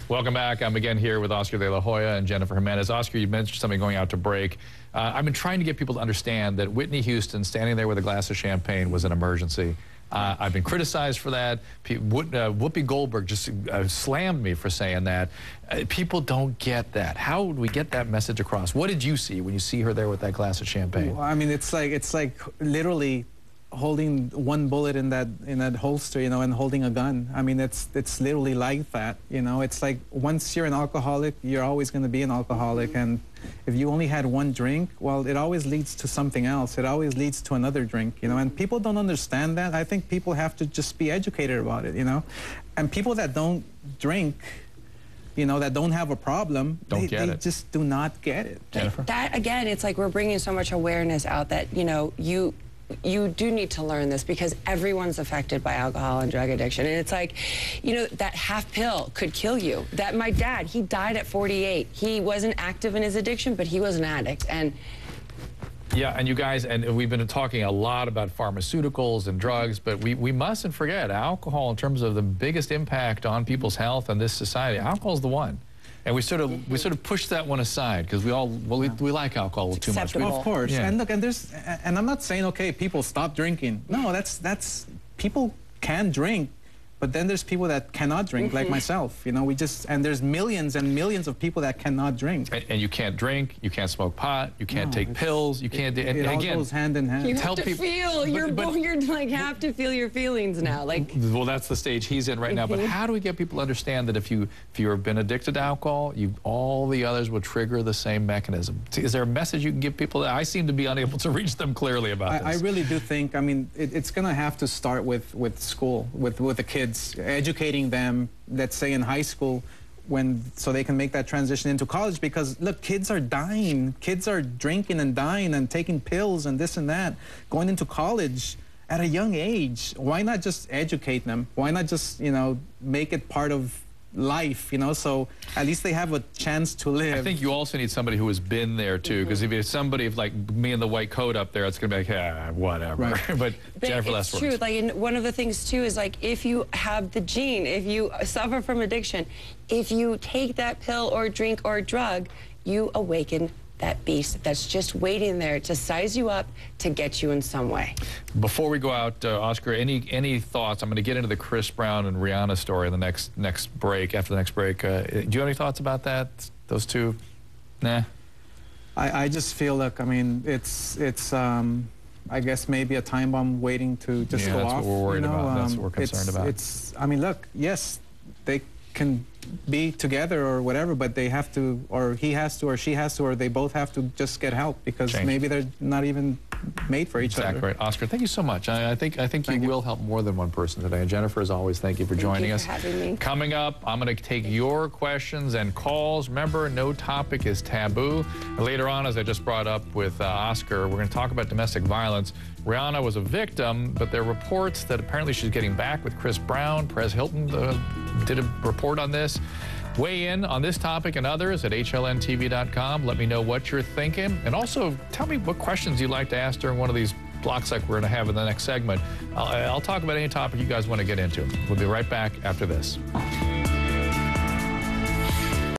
Welcome back. I'm again here with Oscar De La Hoya and Jennifer Gimenez. Oscar, you mentioned something going out to break. I've been trying to get people to understand that Whitney Houston standing there with a glass of champagne was an emergency. I've been criticized for that. Whoopi Goldberg just slammed me for saying that. People don't get that. How would we get that message across? What did you see when you see her there with that glass of champagne? Well, I mean, it's like literally holding one bullet in that holster, you know, and holding a gun. I mean, it's literally like that, you know. It's like once you're an alcoholic, you're always going to be an alcoholic, and if you only had one drink, well, it always leads to something else. It always leads to another drink, you know, and people don't understand that. I think people have to just be educated about it, you know, and people that don't drink, you know, that don't have a problem, they just do not get it. Jennifer? That, again, it's like we're bringing so much awareness out that, you know, you do need to learn this because everyone's affected by alcohol and drug addiction. And it's like, you know, that half pill could kill you. That my dad, he died at 48. He wasn't active in his addiction, but he was an addict. And yeah, and you guys, and we've been talking a lot about pharmaceuticals and drugs, but we mustn't forget alcohol in terms of the biggest impact on people's health and this society. Alcohol's the one. And we sort of push that one aside because we like alcohol too much. Of course. Yeah. And look, and I'm not saying, okay, people stop drinking. No, that's people can drink, but then there's people that cannot drink, like myself. You know, and there's millions and millions of people that cannot drink. And you can't drink, you can't smoke pot, you can't take pills, you can't. It all goes hand in hand. You have to feel. You're like have to feel your feelings now. Like, well, that's the stage he's in right now. But how do we get people to understand that if you've been addicted to alcohol, all the others will trigger the same mechanism? Is there a message you can give people? I seem to be unable to reach them clearly about this. I really do think. I mean, it's going to have to start with school, with the kids. Educating them, let's say in high school, so they can make that transition into college, because look, kids are dying. Kids are drinking and dying and taking pills and this and that, going into college at a young age. Why not just educate them? Why not just, you know, make it part of life, you know, so at least they have a chance to live. I think you also need somebody who has been there too, because if it's somebody like me in the white coat up there, it's going to be like, whatever. Right. but Jennifer, last words. It's true. Like, one of the things too is like, if you have the gene, if you suffer from addiction, if you take that pill or drink or drug, you awaken that beast that's just waiting there to size you up to get you in some way. Before we go out, Oscar, any thoughts? I'm going to get into the Chris Brown and Rihanna story in the next break. After the next break, do you have any thoughts about that? Those two? Nah. I just feel like, I mean, it's I guess maybe a time bomb waiting to just go off. That's what we're worried about. That's what we're concerned about. I mean, look, yes, they can be together or whatever, but they have to, or he has to, or she has to, or they both have to just get help, because maybe they're not even made for each other. Exactly right. Oscar, thank you so much. I think you will help more than one person today. And Jennifer, as always, thank you for joining us. Thank you for having me. Coming up, I'm going to take your questions and calls. Remember, no topic is taboo. And later on, as I just brought up with Oscar, we're going to talk about domestic violence. Rihanna was a victim, but there are reports that apparently she's getting back with Chris Brown. Perez Hilton did a report on this. Weigh in on this topic and others at HLNTV.com. Let me know what you're thinking. And also, tell me what questions you'd like to ask during one of these blocks like we're going to have in the next segment. I'll talk about any topic you guys want to get into. We'll be right back after this.